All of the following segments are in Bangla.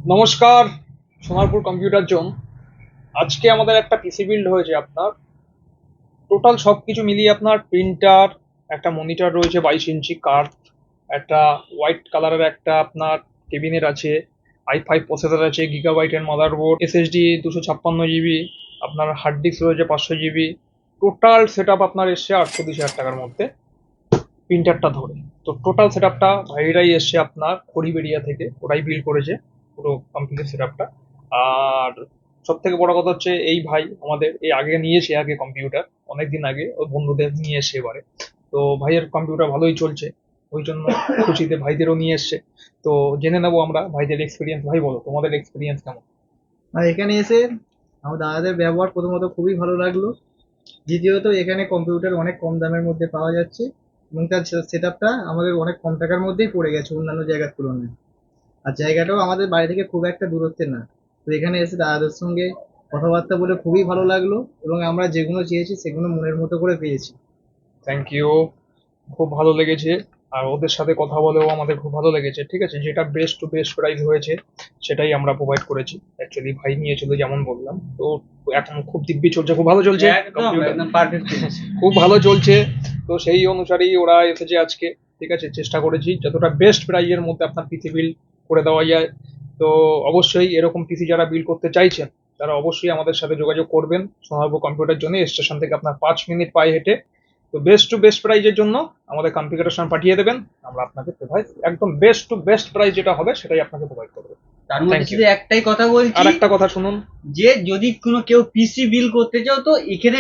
নমস্কার, সোনারপুর কম্পিউটার জোন। আজকে আমাদের একটা পিসি বিল্ড হয়েছে। আপনার টোটাল সব কিছু মিলিয়ে আপনার প্রিন্টার, একটা মনিটর রয়েছে 22 ইঞ্চি কার্ভ, একটা হোয়াইট কালারের একটা আপনার কেবিনেট আছে, i5 প্রসেসর আছে, গিগাবাইটের মাদারবোর্ড, এসএসডি 256 জিবি, আপনার হার্ড ডিস্ক রয়েছে 500 জিবি। টোটাল সেট আপ আপনার এসছে 38,000 টাকার মধ্যে, প্রিন্টারটা ধরে। তো টোটাল সেট আপটা ভাইরাই এসছে আপনার খড়িবেড়িয়া থেকে, ওরাই বিল করেছে পুরো কমপ্লিট সেট আপটা। আর সব থেকে বড় কথা হচ্ছে এই ভাই আমাদের এই আগে নিয়েছে আগে কম্পিউটার, অনেকদিন আগে ওর বন্ধুদের নিয়ে এসে এবারে। তো ভাইয়ের কম্পিউটার ভালোই চলছে, ওই জন্য খুশিতে ভাইদেরও নিয়ে এসছে। তো জেনে নেবো আমরা ভাইদের এক্সপিরিয়েন্স। ভাই বলো তোমাদের এক্সপিরিয়েন্স কেমন? আর এখানে এসে আমার দাদাদের ব্যবহার প্রথমত খুবই ভালো লাগলো। দ্বিতীয়ত এখানে কম্পিউটার অনেক কম দামের মধ্যে পাওয়া যাচ্ছে এবং তার সেট আপটা আমাদের অনেক কম টাকার মধ্যেই পড়ে গেছে অন্যান্য জায়গার তুলনায়। আর জায়গাটাও আমাদের বাড়ি থেকে খুব একটা দূরত্বে না। তো এখানে এসে দাদাদের সঙ্গে কথাবার্তা বলে খুবই ভালো লাগলো এবং আমরা যেগুলো চেয়েছি সেগুলো মনের মতো করে পেয়েছি। থ্যাংক ইউ, খুব ভালো লেগেছে। আর ওদের সাথে কথা বলেও আমাদের খুব ভালো লেগেছে। ঠিক আছে, যেটা বেস্ট টু বেস্ট প্রাইস হয়েছে সেটাই আমরা প্রোভাইড করেছি। অ্যাকচুয়ালি ভাই নিয়েছিল যেমন বললাম। তো এখন খুব দিব্যি চলছে, খুব ভালো চলছে কম্পিউটার, খুব ভালো চলছে। তো সেই অনুসারেই ওরা এসেছে আজকে। ঠিক আছে, চেষ্টা করেছি যতটা বেস্ট প্রাইজের মধ্যে আপনার পিসি বিল করে দেওয়া যায়। তো অবশ্যই এরকম পিসি যারা বিল করতে চাইছেন তারা অবশ্যই আমাদের সাথে যোগাযোগ করবেন। সোনারপুর কম্পিউটার জন্য স্টেশন থেকে আপনার 5 মিনিট পায়ে হেঁটে। তো বেস্ট টু বেস্ট প্রাইজের জন্য আমাদের কনফিগারেশন পাঠিয়ে দেবেন, আমরা আপনাকে প্রোভাইড একদম বেস্ট টু বেস্ট প্রাইস যেটা হবে সেটাই আপনাকে প্রোভাইড করবো। তার মধ্যে থ্যাংক ইউ। শুধু একটাই কথা বলছি, আর একটা কথা শুনুন, যে যদি কোনো কেউ পিসি বিল করতে চাও তো এখানে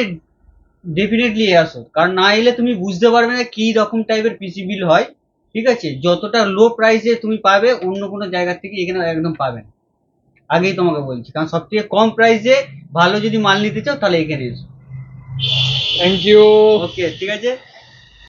ডেফিনেটলি আসো, কারণ না এলে তুমি বুঝতে পারবে না কি রকম টাইপের পিসি বিল হয়। ঠিক আছে, যতটা লো প্রাইসে তুমি পাবে অন্য কোনো জায়গা থেকে এখানে একদম পাবে না। আগেই তোমাকে বলছি, কারণ সব থেকে কম প্রাইসে ভালো যদি মাল নিতে চাও তাহলে এখানে এসো। Thank you. ওকে, ঠিক আছে।